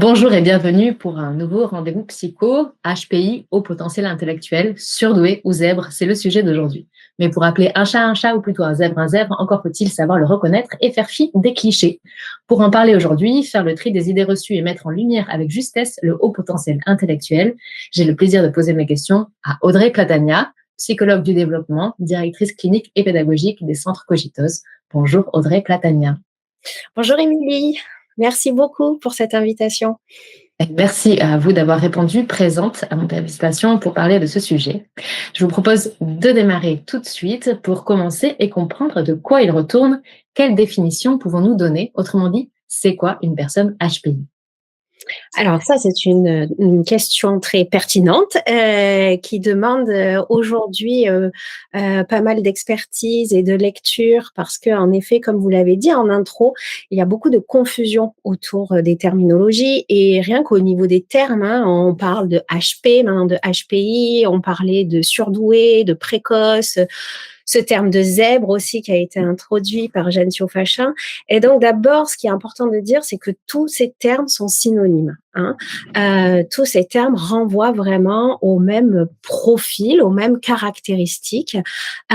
Bonjour et bienvenue pour un nouveau rendez-vous psycho, HPI, haut potentiel intellectuel, surdoué ou zèbre, c'est le sujet d'aujourd'hui. Mais pour appeler un chat ou plutôt un zèbre, encore faut-il savoir le reconnaître et faire fi des clichés. Pour en parler aujourd'hui, faire le tri des idées reçues et mettre en lumière avec justesse le haut potentiel intellectuel, j'ai le plaisir de poser mes questions à Audrey Platania, psychologue du développement, directrice clinique et pédagogique des centres Cogitos. Bonjour Audrey Platania. Bonjour Émilie, merci beaucoup pour cette invitation. Merci à vous d'avoir répondu présente à mon invitation pour parler de ce sujet. Je vous propose de démarrer tout de suite pour commencer et comprendre de quoi il retourne. Quelle définition pouvons-nous donner? Autrement dit, c'est quoi une personne HPI? Alors ça, c'est une question très pertinente qui demande aujourd'hui pas mal d'expertise et de lecture parce que, en effet, comme vous l'avez dit en intro, il y a beaucoup de confusion autour des terminologies et rien qu'au niveau des termes, hein, on parle de HP, maintenant de HPI, on parlait de surdoué, de précoce, ce terme de zèbre aussi qui a été introduit par Jeanne Siofachin. Et donc d'abord, ce qui est important de dire, c'est que tous ces termes sont synonymes. Hein. Tous ces termes renvoient vraiment au même profil, aux mêmes caractéristiques. Et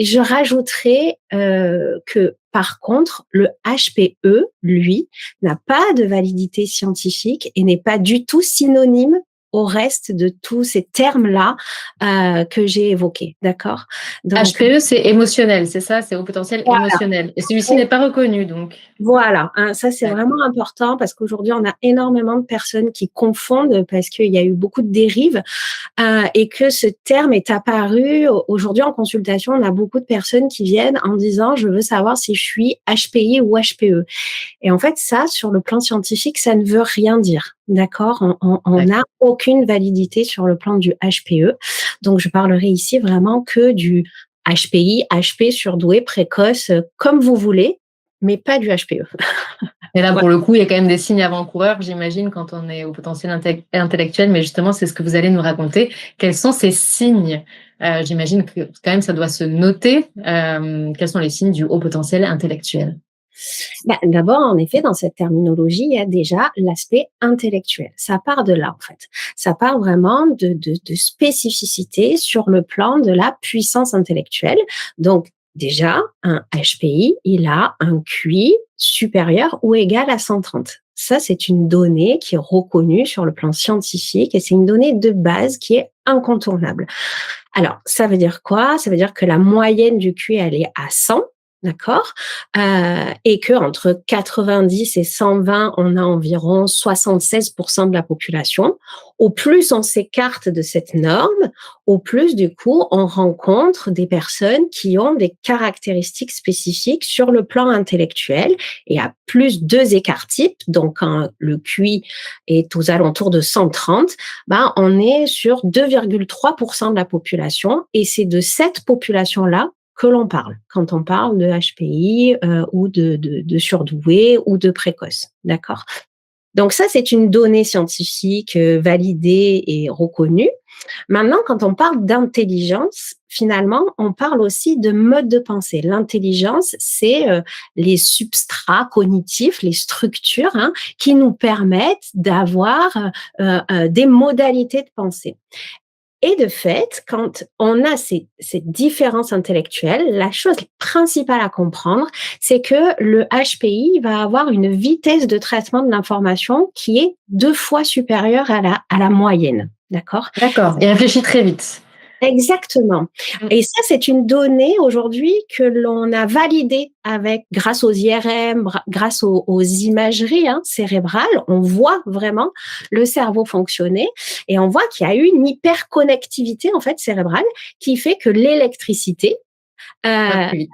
je rajouterais que par contre, le HPE, lui, n'a pas de validité scientifique et n'est pas du tout synonyme au reste de tous ces termes-là que j'ai évoqués, d'accord? Donc, HPE, c'est émotionnel, c'est ça? C'est haut potentiel voilà. émotionnel. Et celui-ci n'est pas reconnu, donc. Voilà, hein, ça c'est D'accord. vraiment important parce qu'aujourd'hui on a énormément de personnes qui confondent parce qu'il y a eu beaucoup de dérives et que ce terme est apparu aujourd'hui en consultation. On a beaucoup de personnes qui viennent en disant je veux savoir si je suis HPI ou HPE. Et en fait ça, sur le plan scientifique, ça ne veut rien dire. D'accord, on D'accord. n'a aucune validité sur le plan du HPE. Donc je parlerai ici vraiment que du HPI, HP, surdoué, précoce, comme vous voulez, mais pas du HPE. Et là, Ouais. pour le coup, il y a quand même des signes avant-coureurs, j'imagine, quand on est au potentiel intellectuel, mais justement, c'est ce que vous allez nous raconter. Quels sont ces signes? J'imagine que quand même, ça doit se noter. Quels sont les signes du haut potentiel intellectuel? Bah, d'abord, en effet, dans cette terminologie, il y a déjà l'aspect intellectuel. Ça part de là, en fait. Ça part vraiment de spécificité sur le plan de la puissance intellectuelle. Donc, déjà, un HPI, il a un QI supérieur ou égal à 130. Ça, c'est une donnée qui est reconnue sur le plan scientifique et c'est une donnée de base qui est incontournable. Alors, ça veut dire quoi? Ça veut dire que la moyenne du QI, elle est à 100. D'accord, et que entre 90 et 120, on a environ 76% de la population. Au plus on s'écarte de cette norme, au plus du coup on rencontre des personnes qui ont des caractéristiques spécifiques sur le plan intellectuel. Et à plus deux écarts types, donc quand le QI est aux alentours de 130, ben on est sur 2,3% de la population. Et c'est de cette population-là que l'on parle quand on parle de HPI ou de surdoué ou de précoce, d'accord? Donc ça, c'est une donnée scientifique validée et reconnue. Maintenant, quand on parle d'intelligence, finalement, on parle aussi de mode de pensée. L'intelligence, c'est les substrats cognitifs, les structures hein, qui nous permettent d'avoir des modalités de pensée. Et de fait, quand on a ces différences intellectuelles, la chose principale à comprendre, c'est que le HPI va avoir une vitesse de traitement de l'information qui est 2 fois supérieure à la moyenne. D'accord? D'accord. Il réfléchit très vite. Exactement. Mm. Et ça, c'est une donnée aujourd'hui que l'on a validée avec, grâce aux IRM, grâce aux imageries hein, cérébrales. On voit vraiment le cerveau fonctionner et on voit qu'il y a eu une hyperconnectivité en fait cérébrale qui fait que l'électricité Va euh, plus vite.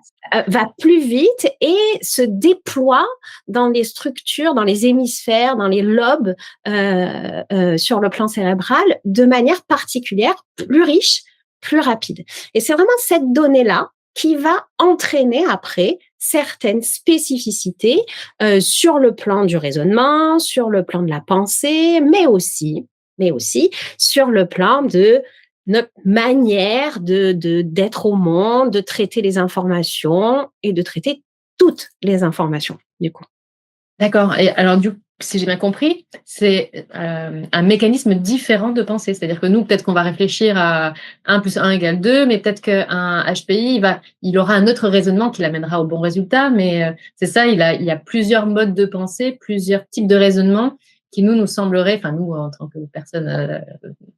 va plus vite et se déploie dans les structures, dans les hémisphères, dans les lobes sur le plan cérébral de manière particulière, plus riche, plus rapide. Et c'est vraiment cette donnée-là qui va entraîner après certaines spécificités sur le plan du raisonnement, sur le plan de la pensée, mais aussi sur le plan de notre manière d'être au monde, de traiter les informations et de traiter toutes les informations, du coup. D'accord. Et alors, si j'ai bien compris, c'est un mécanisme différent de pensée. C'est-à-dire que nous, peut-être qu'on va réfléchir à 1 plus 1 égale 2, mais peut-être qu'un HPI, il aura un autre raisonnement qui l'amènera au bon résultat. Mais c'est ça, il y a plusieurs modes de pensée, plusieurs types de raisonnement qui nous sembleraient, enfin nous en tant que personnes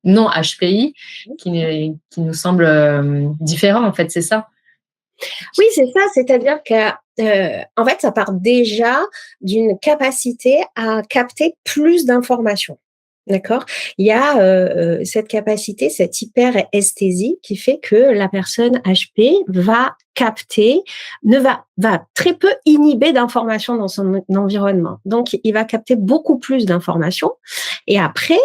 non HPI, qui nous semblent différents en fait, c'est ça? Oui, c'est ça, c'est-à-dire que, en fait, ça part déjà d'une capacité à capter plus d'informations. D'accord? Il y a, cette capacité, cette hyperesthésie qui fait que la personne HP va capter, ne va très peu inhiber d'informations dans son environnement. Donc il va capter beaucoup plus d'informations et après,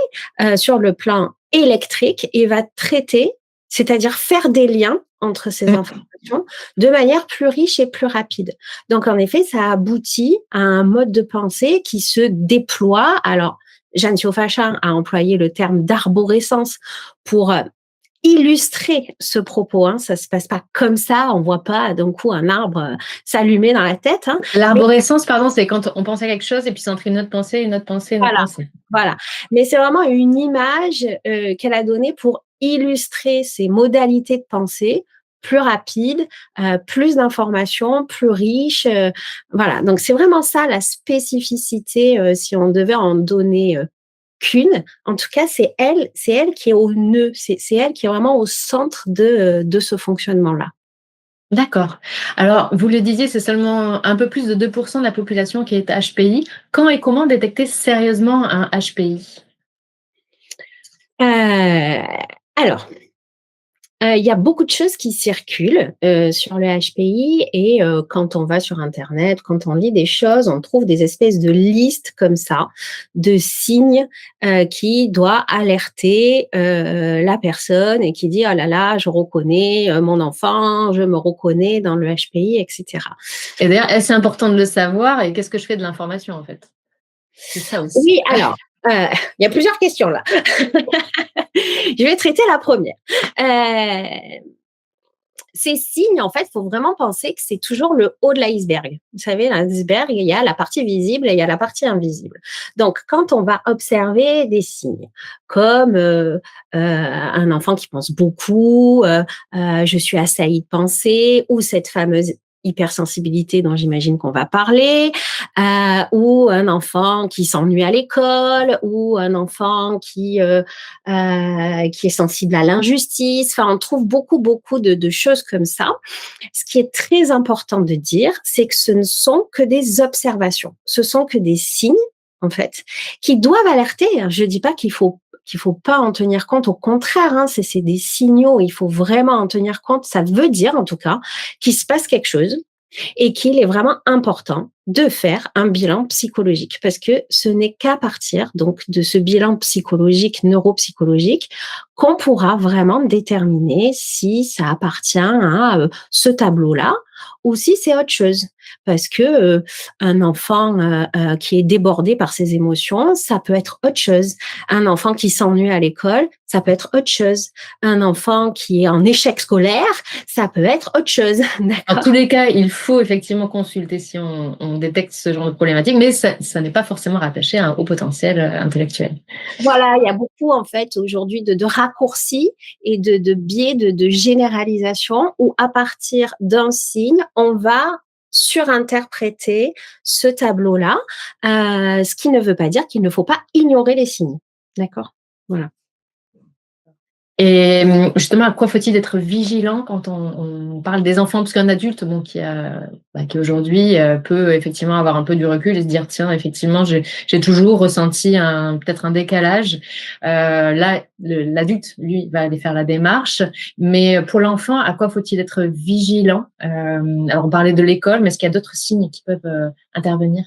sur le plan électrique, il va traiter, c'est-à-dire faire des liens entre ces Mmh. informations de manière plus riche et plus rapide. Donc en effet, ça aboutit à un mode de pensée qui se déploie. Alors Jeanne Thiault-Fachin a employé le terme d'arborescence pour illustrer ce propos. Hein. Ça se passe pas comme ça, on voit pas d'un coup un arbre s'allumer dans la tête. Hein. Mais L'arborescence, pardon, c'est quand on pense à quelque chose et puis c'est entre une autre pensée, une autre pensée, une autre voilà, pensée. voilà. Mais c'est vraiment une image qu'elle a donnée pour illustrer ces modalités de pensée plus rapides, plus d'informations, plus riches. Voilà. Donc c'est vraiment ça la spécificité, si on devait en donner qu'une. En tout cas, c'est elle qui est au nœud, c'est elle qui est vraiment au centre de ce fonctionnement-là. D'accord. Alors, vous le disiez, c'est seulement un peu plus de 2 de la population qui est HPI. Quand et comment détecter sérieusement un HPI? Alors, il y a beaucoup de choses qui circulent, sur le HPI et quand on va sur internet, quand on lit des choses, on trouve des espèces de listes comme ça, de signes, qui doit alerter, la personne et qui dit: «Oh là là, je reconnais, mon enfant, je me reconnais dans le HPI» et cetera. Et d'ailleurs, est-ce important de le savoir et qu'est-ce que je fais de l'information, en fait? C'est ça aussi. Oui, alors, il y a plusieurs questions là. Je vais traiter la première. Heu Ces signes, en fait, il faut vraiment penser que c'est toujours le haut de l'iceberg. Vous savez, l'iceberg, il y a la partie visible et il y a la partie invisible. Donc, quand on va observer des signes comme un enfant qui pense beaucoup, je suis assailli de pensée, ou cette fameuse hypersensibilité dont j'imagine qu'on va parler, ou un enfant qui s'ennuie à l'école, ou un enfant qui est sensible à l'injustice. Enfin, on trouve beaucoup, beaucoup de choses comme ça. Ce qui est très important de dire, c'est que ce ne sont que des observations. Ce sont que des signes, en fait, qui doivent alerter. Je dis pas qu'il faut pas en tenir compte. Au contraire, hein, c'est des signaux. Il faut vraiment en tenir compte. Ça veut dire, en tout cas, qu'il se passe quelque chose et qu'il est vraiment important de faire un bilan psychologique parce que ce n'est qu'à partir donc de ce bilan psychologique, neuropsychologique, qu'on pourra vraiment déterminer si ça appartient à ce tableau-là ou si c'est autre chose. Parce que un enfant qui est débordé par ses émotions, ça peut être autre chose. Un enfant qui s'ennuie à l'école, ça peut être autre chose. Un enfant qui est en échec scolaire, ça peut être autre chose. En D'accord? tous les cas, il faut effectivement consulter si on détecte ce genre de problématique, mais ça n'est pas forcément rattaché au potentiel intellectuel. Voilà, il y a beaucoup en fait aujourd'hui de raccourcis et de biais de généralisation où à partir d'un signe, on va surinterpréter ce tableau-là, ce qui ne veut pas dire qu'il ne faut pas ignorer les signes. D'accord? Voilà. Et justement, à quoi faut-il être vigilant quand on parle des enfants? Parce qu'un adulte, bon, qui aujourd'hui peut effectivement avoir un peu du recul et se dire, tiens, effectivement, j'ai toujours ressenti peut-être un décalage. Là, l'adulte, lui, va aller faire la démarche. Mais pour l'enfant, à quoi faut-il être vigilant? Alors, on parlait de l'école, mais est-ce qu'il y a d'autres signes qui peuvent intervenir?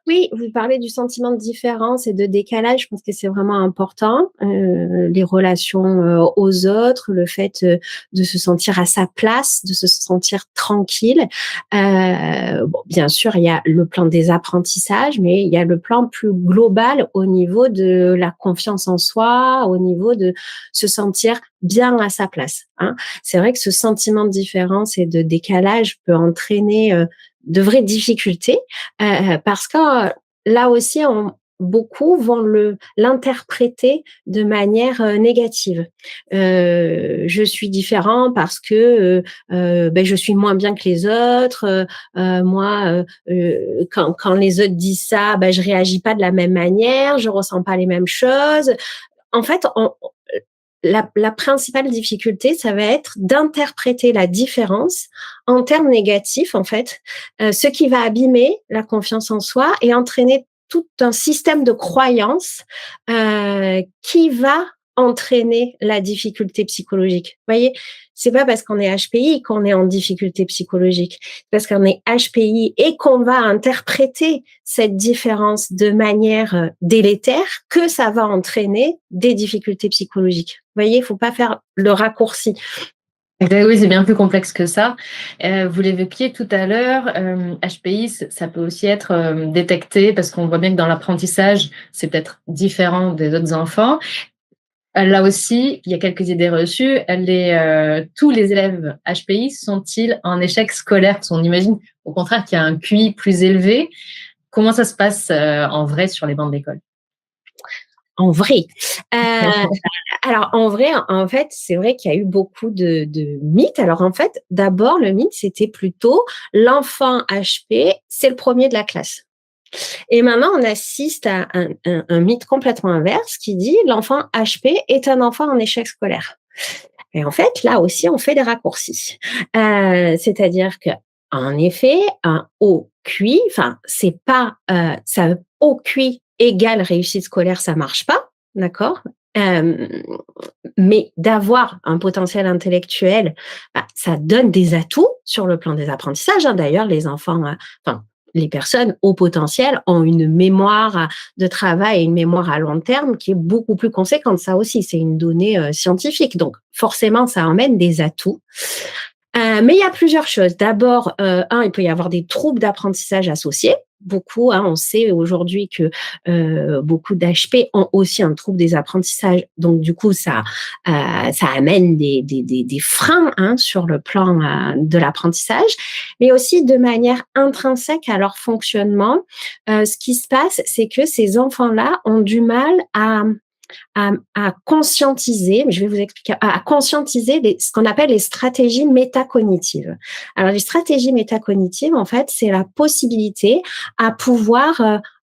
Oui, vous parlez du sentiment de différence et de décalage. Je pense que c'est vraiment important. Les relations aux autres, le fait de se sentir à sa place, de se sentir tranquille. Bon, bien sûr, il y a le plan des apprentissages, mais il y a le plan plus global au niveau de la confiance en soi, au niveau de se sentir bien à sa place. Hein. C'est vrai que ce sentiment de différence et de décalage peut entraîner de vraies difficultés parce que là aussi, beaucoup vont l'interpréter de manière négative. Je suis différent parce que je suis moins bien que les autres. Moi, quand les autres disent ça, je réagis pas de la même manière, je ressens pas les mêmes choses. En fait, la principale difficulté, ça va être d'interpréter la différence en termes négatifs, en fait, ce qui va abîmer la confiance en soi et entraîner tout un système de croyances qui va entraîner la difficulté psychologique. Vous voyez, c'est pas parce qu'on est HPI qu'on est en difficulté psychologique, c'est parce qu'on est HPI et qu'on va interpréter cette différence de manière délétère que ça va entraîner des difficultés psychologiques. Vous voyez, il faut pas faire le raccourci. Oui, c'est bien plus complexe que ça. Vous l'évoquiez tout à l'heure, HPI, ça peut aussi être détecté parce qu'on voit bien que dans l'apprentissage, c'est peut-être différent des autres enfants. Là aussi, il y a quelques idées reçues. Tous les élèves HPI sont-ils en échec scolaire? Parce qu'on imagine au contraire qu'il y a un QI plus élevé. Comment ça se passe en vrai sur les bancs d'école? En vrai. Alors, en vrai, en fait, c'est vrai qu'il y a eu beaucoup de mythes. Alors, en fait, d'abord, le mythe, c'était plutôt l'enfant HP, c'est le premier de la classe. Et maintenant, on assiste à un mythe complètement inverse qui dit l'enfant HP est un enfant en échec scolaire. Et en fait, là aussi, on fait des raccourcis. C'est-à-dire que, en effet, un haut QI, enfin, c'est pas ça, haut QI égale réussite scolaire, ça marche pas, d'accord. Mais d'avoir un potentiel intellectuel, ça donne des atouts sur le plan des apprentissages. D'ailleurs, les enfants, les personnes au potentiel ont une mémoire de travail et une mémoire à long terme qui est beaucoup plus conséquente. Ça aussi, c'est une donnée scientifique. Donc, forcément, ça emmène des atouts. Mais il y a plusieurs choses. D'abord, il peut y avoir des troubles d'apprentissage associés. Beaucoup, on sait aujourd'hui que beaucoup d'HP ont aussi un trouble des apprentissages. Donc, du coup, ça amène des freins sur le plan de l'apprentissage, mais aussi de manière intrinsèque à leur fonctionnement. Ce qui se passe, c'est que ces enfants-là ont du mal à conscientiser, je vais vous expliquer, à conscientiser ce qu'on appelle les stratégies métacognitives. Alors, les stratégies métacognitives, en fait, c'est la possibilité à pouvoir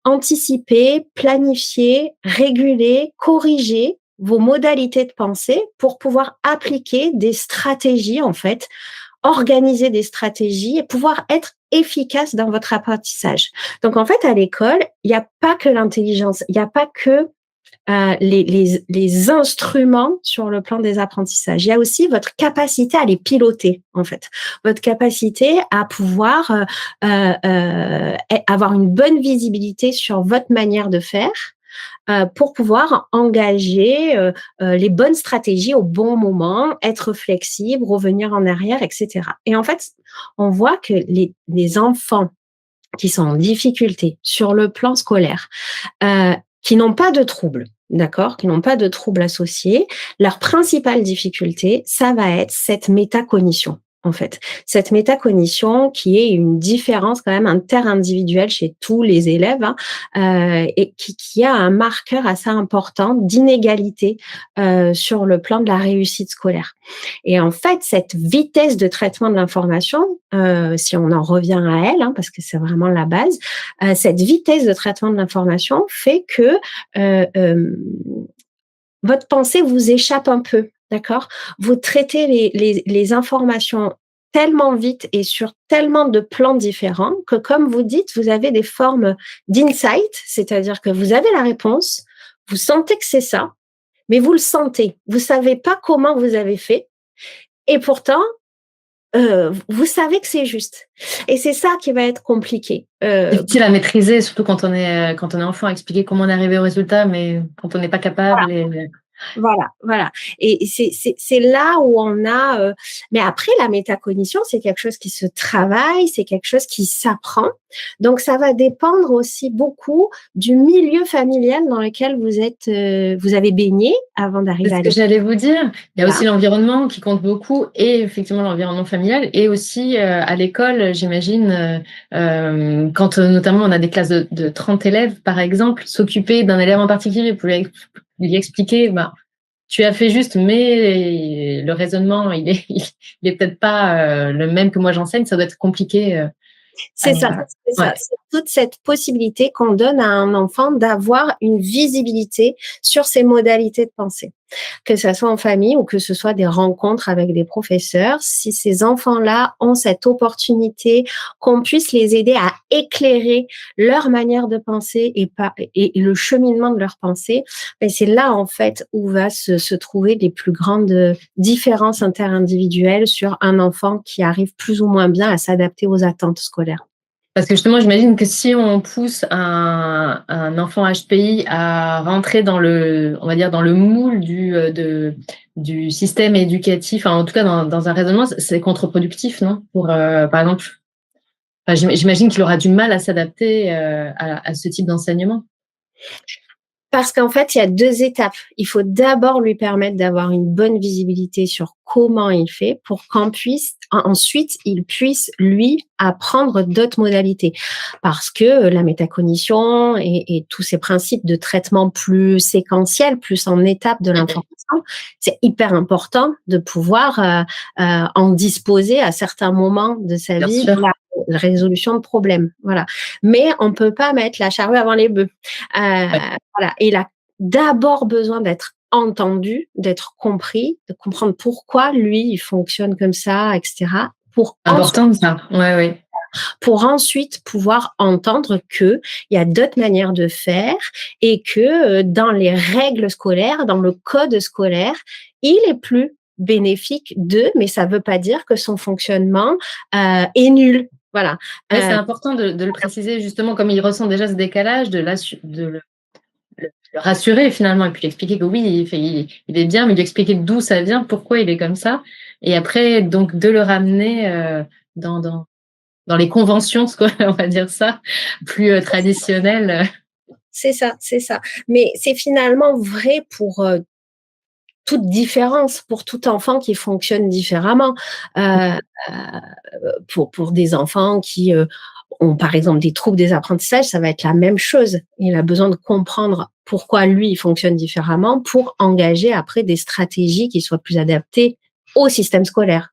anticiper, planifier, réguler, corriger vos modalités de pensée pour pouvoir appliquer des stratégies, en fait, organiser des stratégies et pouvoir être efficace dans votre apprentissage. Donc, en fait, à l'école, il n'y a pas que l'intelligence, il n'y a pas que les instruments sur le plan des apprentissages. Il y a aussi votre capacité à les piloter, en fait. Votre capacité à pouvoir avoir une bonne visibilité sur votre manière de faire pour pouvoir engager les bonnes stratégies au bon moment, être flexible, revenir en arrière, etc. Et en fait, on voit que les enfants qui sont en difficulté sur le plan scolaire, qui n'ont pas de troubles, d'accord, qui n'ont pas de troubles associés, leur principale difficulté, ça va être cette métacognition. En fait, cette métacognition qui est une différence quand même interindividuelle chez tous les élèves et qui a un marqueur assez important d'inégalité sur le plan de la réussite scolaire. Et en fait, cette vitesse de traitement de l'information, si on en revient à elle, parce que c'est vraiment la base, cette vitesse de traitement de l'information fait que votre pensée vous échappe un peu, d'accord? Vous traitez les informations tellement vite et sur tellement de plans différents que, comme vous dites, vous avez des formes d'insight, c'est-à-dire que vous avez la réponse, vous sentez que c'est ça, mais vous le sentez. Vous savez pas comment vous avez fait et pourtant, vous savez que c'est juste. Et c'est ça qui va être compliqué. Difficile à maîtriser, surtout quand on est enfant, expliquer comment on est arrivé au résultat, mais quand on n'est pas capable. Voilà. Et c'est là où on a. Mais après, la métacognition, c'est quelque chose qui se travaille, c'est quelque chose qui s'apprend. Donc, ça va dépendre aussi beaucoup du milieu familial dans lequel vous avez baigné avant C'est d'arriver ce à que l'école. j'allais vous dire. Il y a Là. aussi l'environnement qui compte beaucoup et effectivement l'environnement familial et aussi à l'école, j'imagine, quand notamment on a des classes de 30 élèves, par exemple, s'occuper d'un élève en particulier pour lui expliquer, bah, tu as fait juste, mais le raisonnement, il est peut-être pas le même que moi j'enseigne, ça doit être compliqué. C'est ça, c'est Ouais. ça. C'est toute cette possibilité qu'on donne à un enfant d'avoir une visibilité sur ses modalités de pensée. Que ça soit en famille ou que ce soit des rencontres avec des professeurs, si ces enfants-là ont cette opportunité qu'on puisse les aider à éclairer leur manière de penser et le cheminement de leur pensée, ben c'est là en fait où va se trouver les plus grandes différences interindividuelles sur un enfant qui arrive plus ou moins bien à s'adapter aux attentes scolaires. Parce que justement, j'imagine que si on pousse un enfant HPI à rentrer dans on va dire dans le moule du système éducatif, en tout cas dans un raisonnement, c'est contre-productif, non? Par exemple, enfin, j'imagine qu'il aura du mal à s'adapter à ce type d'enseignement. Parce qu'en fait, il y a 2 étapes. Il faut d'abord lui permettre d'avoir une bonne visibilité sur comment il fait pour ensuite, il puisse, lui, apprendre d'autres modalités. Parce que la métacognition et tous ces principes de traitement plus séquentiels, plus en étapes de l'information, c'est hyper important de pouvoir en disposer à certains moments de sa Bien vie sûr. pour la résolution de problèmes. Voilà. Mais on peut pas mettre la charrue avant les bœufs. Ouais. Voilà. Et il a d'abord besoin d'être entendu, d'être compris, de comprendre pourquoi lui, il fonctionne comme ça, etc. Important ça. Ouais, ouais. Pour ensuite pouvoir entendre qu'il y a d'autres manières de faire et que dans les règles scolaires, dans le code scolaire, il est plus bénéfique mais ça ne veut pas dire que son fonctionnement est nul. Voilà. Ouais, c'est important de le préciser justement, comme il ressent déjà ce décalage, de le rassurer finalement et puis lui expliquer que oui, il est bien, mais lui expliquer d'où ça vient, pourquoi il est comme ça. Et après, donc, de le ramener dans, dans, dans les conventions, on va dire ça, plus traditionnelles. C'est ça, c'est ça. Mais c'est finalement vrai pour toute différence, pour tout enfant qui fonctionne différemment. Euh, pour des enfants qui ont par exemple des troubles des apprentissages, ça va être la même chose. Il a besoin de comprendre pourquoi lui il fonctionne différemment pour engager après des stratégies qui soient plus adaptées au système scolaire.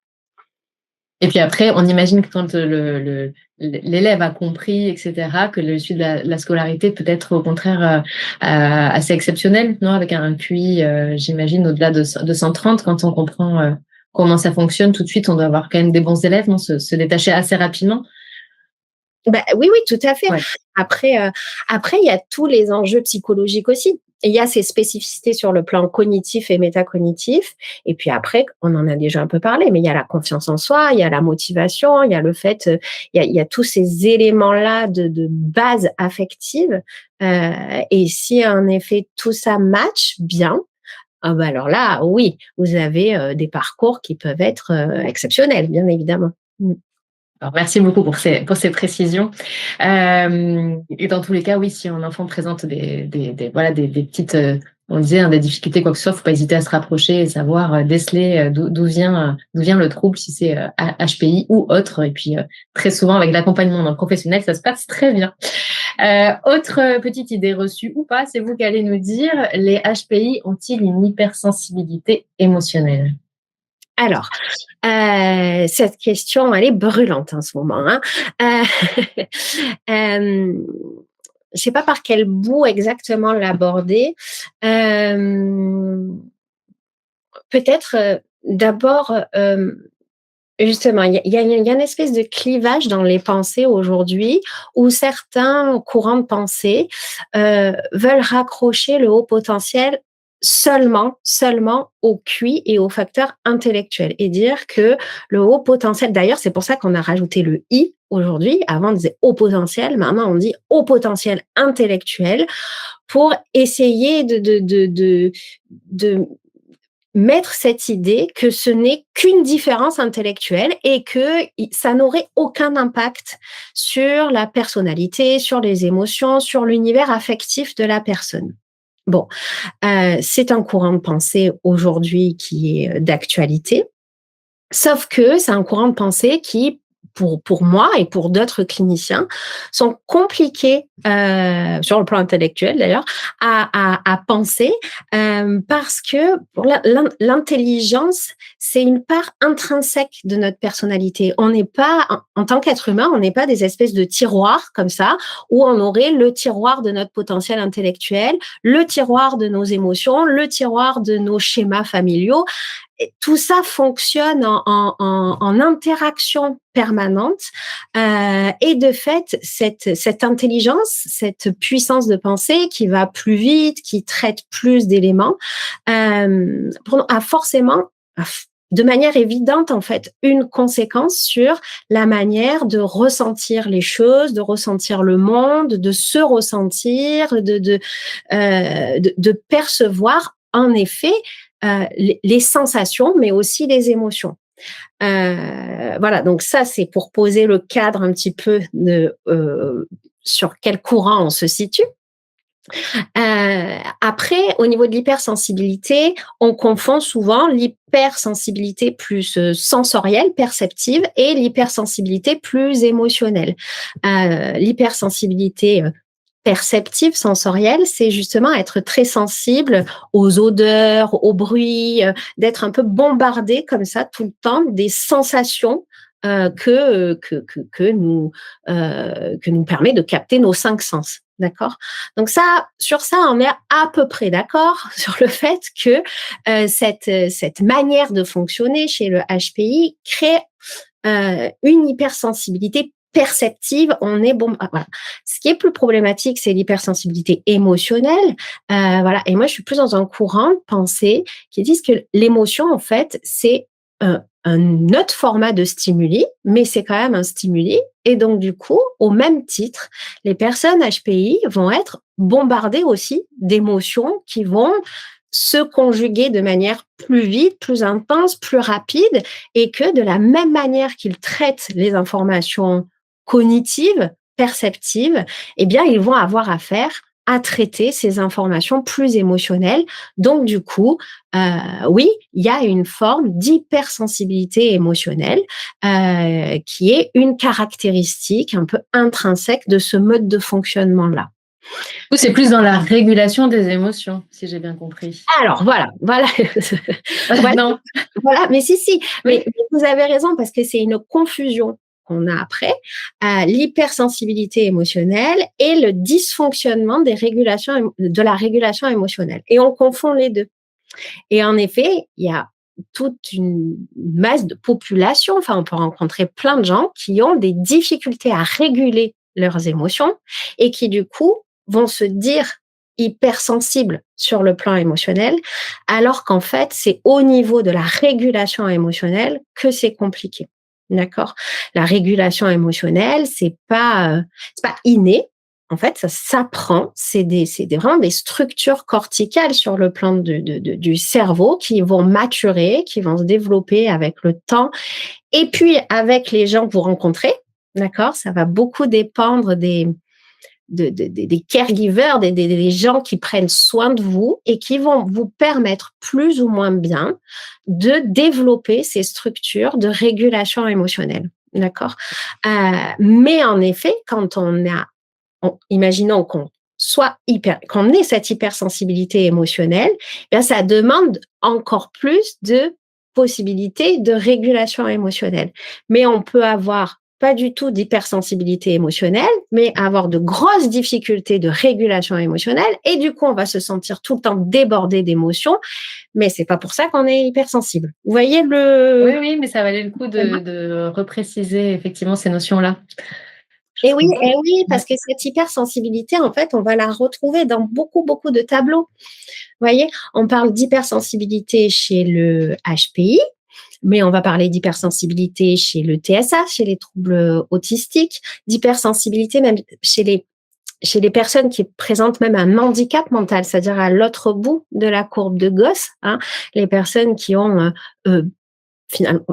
Et puis après, on imagine que quand l'élève a compris, etc., que le suite de la scolarité peut être au contraire assez exceptionnel, non? Avec un QI, j'imagine, au-delà de 130, quand on comprend comment ça fonctionne, tout de suite, on doit avoir quand même des bons élèves, non? Se détacher assez rapidement. Ben, oui, tout à fait. Ouais. Après, il y a tous les enjeux psychologiques aussi. Il y a ces spécificités sur le plan cognitif et métacognitif. Et puis après, on en a déjà un peu parlé, mais il y a la confiance en soi, il y a la motivation, il y a le fait, il y a tous ces éléments-là de base affective. Et si en effet tout ça match bien, ah ben alors là, oui, vous avez des parcours qui peuvent être exceptionnels, bien évidemment. Mm. Alors, merci beaucoup pour ces précisions. Et dans tous les cas, oui, si un enfant présente voilà, des petites, on disait, hein, des difficultés, quoi que ce soit, faut pas hésiter à se rapprocher et savoir déceler d'où vient le trouble, si c'est HPI ou autre. Et puis, très souvent, avec l'accompagnement d'un professionnel, ça se passe très bien. Autre petite idée reçue ou pas, c'est vous qui allez nous dire, les HPI ont-ils une hypersensibilité émotionnelle? Alors, cette question, elle est brûlante en ce moment, hein. Heu, je sais pas par quel bout exactement l'aborder. Peut-être, d'abord, justement, il y a une espèce de clivage dans les pensées aujourd'hui où certains courants de pensée, veulent raccrocher le haut potentiel seulement au QI et aux facteurs intellectuels et dire que le haut potentiel, d'ailleurs, c'est pour ça qu'on a rajouté le I aujourd'hui. Avant, on disait haut potentiel, maintenant on dit haut potentiel intellectuel pour essayer de mettre cette idée que ce n'est qu'une différence intellectuelle et que ça n'aurait aucun impact sur la personnalité, sur les émotions, sur l'univers affectif de la personne. Bon, c'est un courant de pensée aujourd'hui qui est d'actualité, sauf que c'est un courant de pensée qui, pour moi et pour d'autres cliniciens, sont compliqués, sur le plan intellectuel d'ailleurs, à penser, parce que pour l'intelligence, c'est une part intrinsèque de notre personnalité. On n'est pas, en tant qu'être humain, on n'est pas des espèces de tiroirs comme ça, où on aurait le tiroir de notre potentiel intellectuel, le tiroir de nos émotions, le tiroir de nos schémas familiaux. Et tout ça fonctionne en interaction permanente, et de fait, cette intelligence, cette puissance de pensée qui va plus vite, qui traite plus d'éléments, a forcément, de manière évidente en fait, une conséquence sur la manière de ressentir les choses, de ressentir le monde, de se ressentir, de percevoir en effet les sensations, mais aussi les émotions. Voilà, donc ça, c'est pour poser le cadre un petit peu sur quel courant on se situe. Après, au niveau de l'hypersensibilité, on confond souvent l'hypersensibilité plus sensorielle, perceptive, et l'hypersensibilité plus émotionnelle. L'hypersensibilité perceptive, sensorielle, c'est justement être très sensible aux odeurs, aux bruits, d'être un peu bombardé comme ça tout le temps des sensations que nous permet de capter nos 5 sens. D'accord? Donc ça, sur ça, on est à peu près d'accord sur le fait que cette manière de fonctionner chez le HPI crée une hypersensibilité perceptive, on est bon. Voilà. Ce qui est plus problématique, c'est l'hypersensibilité émotionnelle. Voilà. Et moi, je suis plus dans un courant de pensée qui disent que l'émotion, en fait, c'est un autre format de stimuli, mais c'est quand même un stimuli. Et donc, du coup, au même titre, les personnes HPI vont être bombardées aussi d'émotions qui vont se conjuguer de manière plus vite, plus intense, plus rapide, et que de la même manière qu'ils traitent les informations cognitives, perceptives, eh bien, ils vont avoir affaire à traiter ces informations plus émotionnelles. Donc, du coup, oui, il y a une forme d'hypersensibilité émotionnelle qui est une caractéristique un peu intrinsèque de ce mode de fonctionnement-là. Ou c'est plus dans la régulation des émotions, si j'ai bien compris. Alors voilà, voilà, voilà, Non. voilà, mais si, Oui. mais vous avez raison parce que c'est une confusion qu'on a après, l'hypersensibilité émotionnelle et le dysfonctionnement de la régulation émotionnelle et on confond les 2. Et en effet, il y a toute une masse de population, enfin on peut rencontrer plein de gens qui ont des difficultés à réguler leurs émotions et qui du coup vont se dire hypersensibles sur le plan émotionnel, alors qu'en fait c'est au niveau de la régulation émotionnelle que c'est compliqué. D'accord? La régulation émotionnelle, c'est pas inné, en fait, ça s'apprend. C'est vraiment des structures corticales sur le plan du cerveau qui vont maturer, qui vont se développer avec le temps. Et puis, avec les gens que vous rencontrez, d'accord, ça va beaucoup dépendre des caregivers, des gens qui prennent soin de vous et qui vont vous permettre plus ou moins bien de développer ces structures de régulation émotionnelle. D'accord? Mais en effet, quand imaginons qu'on ait cette hypersensibilité émotionnelle, eh bien ça demande encore plus de possibilités de régulation émotionnelle. Mais on peut avoir pas du tout d'hypersensibilité émotionnelle, mais avoir de grosses difficultés de régulation émotionnelle, et du coup, on va se sentir tout le temps débordé d'émotions, mais c'est pas pour ça qu'on est hypersensible. Vous voyez Oui, mais ça valait le coup de repréciser effectivement ces notions-là. Et oui, parce que cette hypersensibilité, en fait, on va la retrouver dans beaucoup, beaucoup de tableaux. Vous voyez, on parle d'hypersensibilité chez le HPI, mais on va parler d'hypersensibilité chez le TSA, chez les troubles autistiques, d'hypersensibilité même chez les personnes qui présentent même un handicap mental, c'est-à-dire à l'autre bout de la courbe de Gauss, hein, les personnes qui ont finalement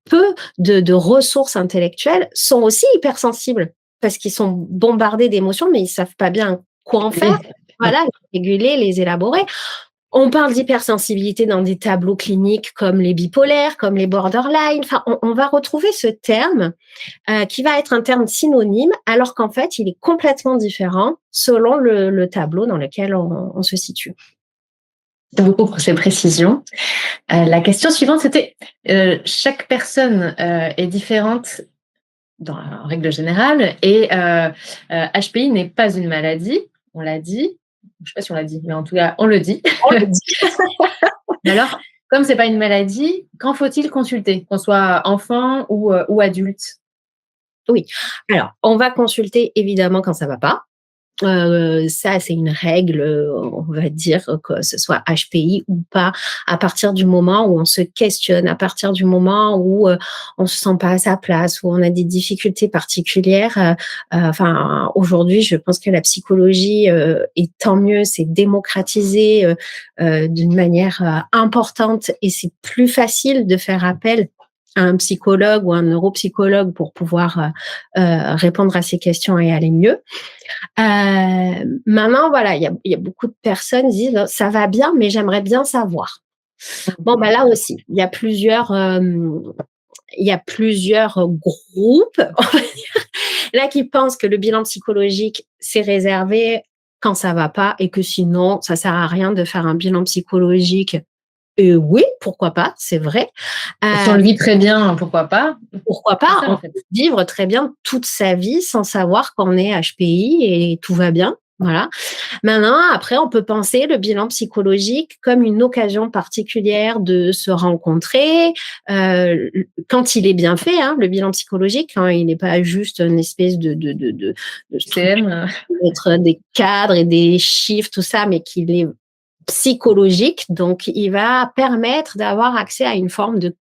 peu de ressources intellectuelles sont aussi hypersensibles parce qu'ils sont bombardés d'émotions, mais ils savent pas bien quoi en faire. Voilà, les réguler, les élaborer. On parle d'hypersensibilité dans des tableaux cliniques comme les bipolaires, comme les borderline. Enfin, on va retrouver ce terme qui va être un terme synonyme, alors qu'en fait, il est complètement différent selon le tableau dans lequel on se situe. Merci beaucoup pour ces précisions. La question suivante, c'était chaque personne est différente en règle générale et HPI n'est pas une maladie, on l'a dit. Je ne sais pas si on l'a dit, mais en tout cas, on le dit. On le dit. Alors, comme ce n'est pas une maladie, quand faut-il consulter, qu'on soit enfant ou adulte? Oui. Alors, on va consulter évidemment quand ça va pas. Ça, c'est une règle, on va dire, que ce soit HPI ou pas, à partir du moment où on se questionne, à partir du moment où on se sent pas à sa place, où on a des difficultés particulières. Enfin, aujourd'hui, je pense que la psychologie, et tant mieux, c'est démocratisé d'une manière importante et c'est plus facile de faire appel à un psychologue ou un neuropsychologue pour pouvoir répondre à ces questions et aller mieux. Maintenant, voilà, il y a beaucoup de personnes qui disent ça va bien, mais j'aimerais bien savoir. Bon, bah là aussi, il y a plusieurs groupes, on va dire, là qui pensent que le bilan psychologique c'est réservé quand ça va pas et que sinon ça sert à rien de faire un bilan psychologique. Et oui, pourquoi pas, c'est vrai. Si on le vit très bien, pourquoi pas? Pourquoi pas, on peut vivre très bien toute sa vie sans savoir qu'on est HPI et tout va bien. Voilà. Maintenant, après, on peut penser le bilan psychologique comme une occasion particulière de se rencontrer quand il est bien fait, hein, le bilan psychologique, quand il n'est pas juste une espèce de mettre des cadres et des chiffres, tout ça, mais qu'il est psychologique, donc il va permettre d'avoir accès à une forme de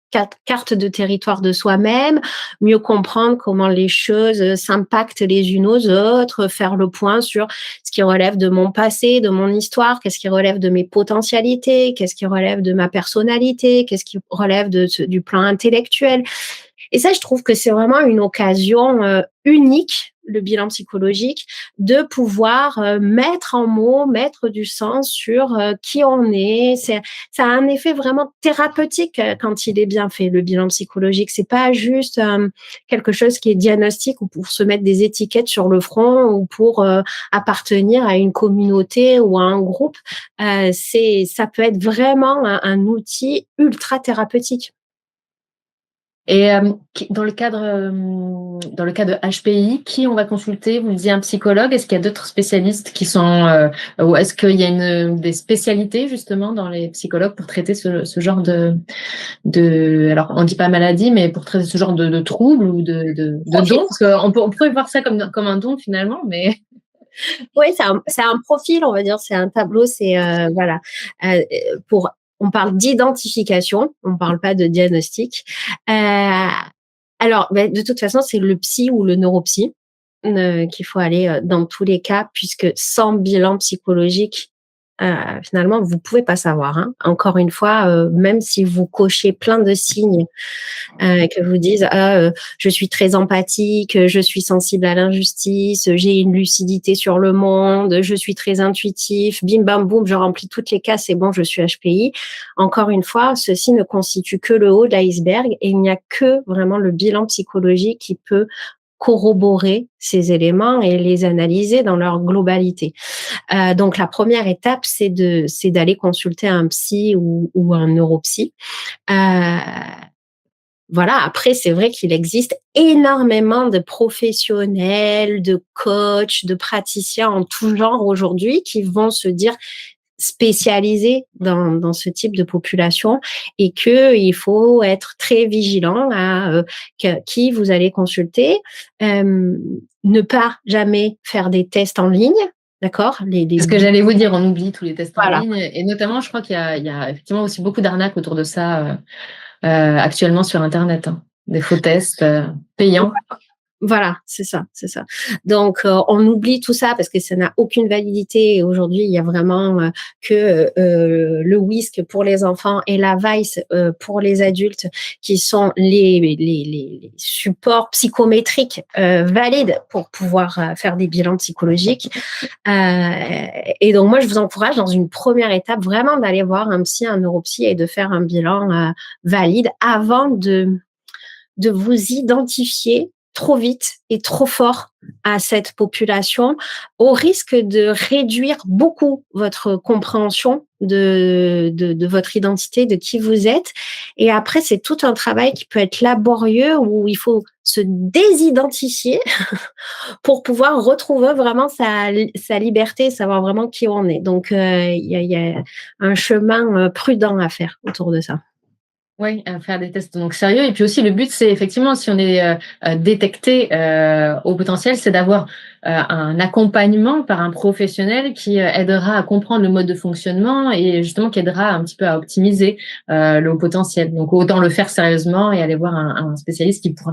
carte de territoire de soi-même, mieux comprendre comment les choses s'impactent les unes aux autres, faire le point sur ce qui relève de mon passé, de mon histoire, qu'est-ce qui relève de mes potentialités, qu'est-ce qui relève de ma personnalité, qu'est-ce qui relève du plan intellectuel. Et ça, je trouve que c'est vraiment une occasion unique, le bilan psychologique, de pouvoir mettre en mots, mettre du sens sur qui on est. Ça a un effet vraiment thérapeutique quand il est bien fait, le bilan psychologique. C'est pas juste quelque chose qui est diagnostique ou pour se mettre des étiquettes sur le front ou pour appartenir à une communauté ou à un groupe. Ça peut être vraiment un outil ultra thérapeutique. Et dans le cas de HPI, qui on va consulter? Vous me disiez un psychologue. Est-ce qu'il y a d'autres spécialistes qui sont, ou est-ce qu'il y a des spécialités justement dans les psychologues pour traiter ce genre alors on dit pas maladie, mais pour traiter ce genre de troubles ou de dons? Parce qu'on pourrait voir ça comme un don finalement, mais oui, c'est un profil, on va dire, c'est un tableau, c'est voilà. On parle d'identification, on ne parle pas de diagnostic. Alors, de toute façon, c'est le psy ou le neuropsy qu'il faut aller dans tous les cas, puisque sans bilan psychologique, finalement, vous pouvez pas savoir. Hein. Encore une fois, même si vous cochez plein de signes que vous disent je suis très empathique, je suis sensible à l'injustice, j'ai une lucidité sur le monde, je suis très intuitif, bim bam boum, je remplis toutes les cases, c'est bon, je suis HPI. Encore une fois, ceci ne constitue que le haut de l'iceberg et il n'y a que vraiment le bilan psychologique qui peut corroborer ces éléments et les analyser dans leur globalité. Donc la première étape, c'est d'aller consulter un psy ou un neuropsy. Voilà, après, c'est vrai qu'il existe énormément de professionnels, de coachs, de praticiens en tout genre aujourd'hui qui vont se dire spécialisés dans ce type de population et que il faut être très vigilant à qui vous allez consulter. Ne pas jamais faire des tests en ligne, d'accord? C'est ce que j'allais vous dire, on oublie tous les tests en Voilà. ligne et notamment, je crois qu'il y a effectivement aussi beaucoup d'arnaques autour de ça actuellement sur Internet, hein. Des faux tests payants. Voilà, c'est ça, c'est ça. Donc, on oublie tout ça parce que ça n'a aucune validité. Et aujourd'hui, il y a vraiment que le Whisk pour les enfants et la Vice pour les adultes, qui sont les supports psychométriques valides pour pouvoir faire des bilans psychologiques. Et donc, moi, je vous encourage dans une première étape vraiment d'aller voir un psy, un neuropsy et de faire un bilan valide avant de vous identifier trop vite et trop fort à cette population, au risque de réduire beaucoup votre compréhension de votre identité, de qui vous êtes. Et après, c'est tout un travail qui peut être laborieux où il faut se désidentifier pour pouvoir retrouver vraiment sa liberté, savoir vraiment qui on est. Donc, il y a un chemin prudent à faire autour de ça. Oui, faire des tests donc sérieux et puis aussi le but c'est effectivement si on est détecté au potentiel, c'est d'avoir un accompagnement par un professionnel qui aidera à comprendre le mode de fonctionnement et justement qui aidera un petit peu à optimiser le haut potentiel. Donc autant le faire sérieusement et aller voir un spécialiste qui pourra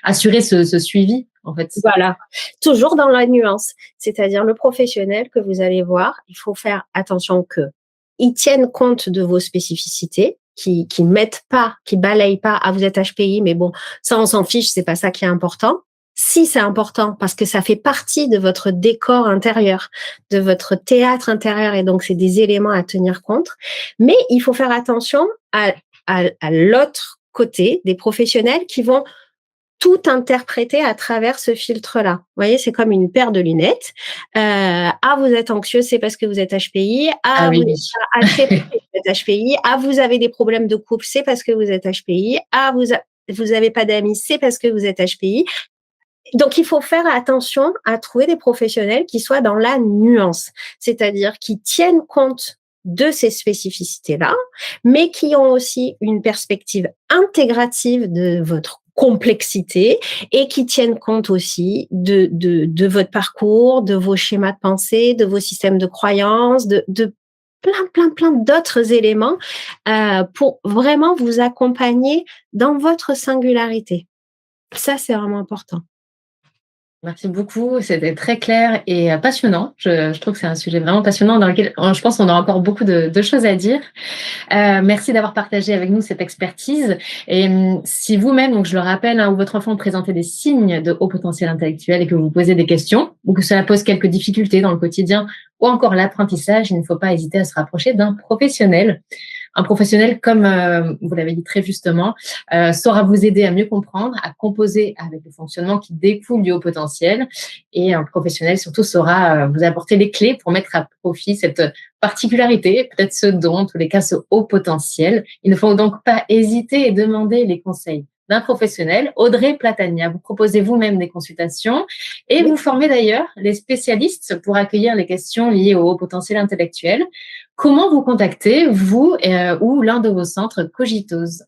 assurer ce suivi en fait. Voilà, toujours dans la nuance, c'est-à-dire le professionnel que vous allez voir, il faut faire attention que il tienne compte de vos spécificités, qui mettent pas, qui balayent pas, ah vous êtes HPI, mais bon, ça on s'en fiche, c'est pas ça qui est important. Si c'est important, parce que ça fait partie de votre décor intérieur, de votre théâtre intérieur, et donc c'est des éléments à tenir compte. Mais il faut faire attention à l'autre côté, des professionnels qui vont tout interpréter à travers ce filtre-là. Vous voyez, c'est comme une paire de lunettes. Ah, vous êtes anxieux, c'est parce que vous êtes HPI. Ah Ah, vous oui, n'êtes pas assez parce que vous êtes HPI. Ah, vous avez des problèmes de couple, c'est parce que vous êtes HPI. Ah, vous avez pas d'amis, c'est parce que vous êtes HPI. Donc, il faut faire attention à trouver des professionnels qui soient dans la nuance, c'est-à-dire qui tiennent compte de ces spécificités-là, mais qui ont aussi une perspective intégrative de votre complexité et qui tiennent compte aussi de votre parcours, de vos schémas de pensée, de vos systèmes de croyances, de plein d'autres éléments pour vraiment vous accompagner dans votre singularité. Ça, c'est vraiment important. merci beaucoup, c'était très clair et passionnant. Je trouve que c'est un sujet vraiment passionnant dans lequel je pense qu'on a encore beaucoup de choses à dire. Merci d'avoir partagé avec nous cette expertise. Et si vous-même, donc je le rappelle, hein, ou votre enfant présentait des signes de haut potentiel intellectuel et que vous vous posez des questions, ou que cela pose quelques difficultés dans le quotidien, ou encore l'apprentissage, il ne faut pas hésiter à se rapprocher d'un professionnel. Un professionnel, comme vous l'avez dit très justement, saura vous aider à mieux comprendre, à composer avec le fonctionnement qui découle du haut potentiel. Et un professionnel surtout saura vous apporter les clés pour mettre à profit cette particularité, peut-être ce don, en tous les cas ce haut potentiel. Il ne faut donc pas hésiter et demander les conseils d'un professionnel. Audrey Platania, vous proposez vous-même des consultations et vous formez d'ailleurs les spécialistes pour accueillir les questions liées au haut potentiel intellectuel. Comment vous contactez, vous ou l'un de vos centres Cogitose?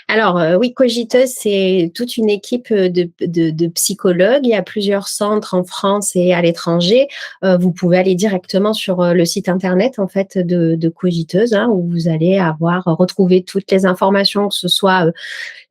Alors, oui, Cogiteuse, c'est toute une équipe de psychologues. Il y a plusieurs centres en France et à l'étranger. Vous pouvez aller directement sur le site internet en fait de Cogiteuse, hein, où vous allez retrouver toutes les informations, que ce soit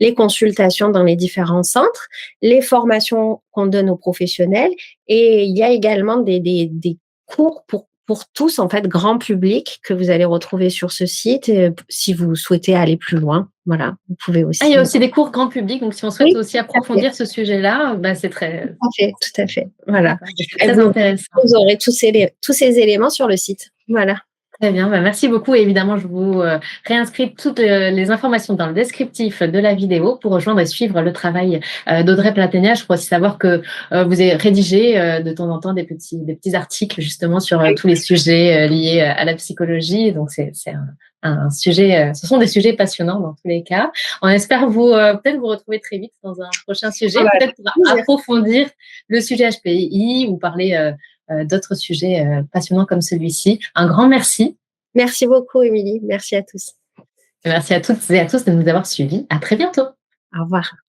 les consultations dans les différents centres, les formations qu'on donne aux professionnels, et il y a également des cours pour tous, en fait, grand public, que vous allez retrouver sur ce site. Si vous souhaitez aller plus loin, voilà, vous pouvez aussi. Ah, il y a aussi des cours grand public, donc si on souhaite Oui, aussi approfondir ce sujet-là, bah, c'est très, tout à fait, voilà. c'est très intéressant. Vous aurez tous ces éléments sur le site, voilà. Très bien, bah, merci beaucoup. Et évidemment, je vous réinscris toutes les informations dans le descriptif de la vidéo pour rejoindre et suivre le travail d'Audrey Platenia. Je crois aussi savoir que vous avez rédigé de temps en temps des petits articles justement sur tous les sujets liés à la psychologie. Donc, c'est un sujet, ce sont des sujets passionnants dans tous les cas. On espère peut-être vous retrouver très vite dans un prochain sujet, peut-être pour approfondir le sujet HPI ou parler d'autres sujets passionnants comme celui-ci. Un grand merci. Merci beaucoup, Émilie. Merci à tous. Merci à toutes et à tous de nous avoir suivis. À très bientôt. Au revoir.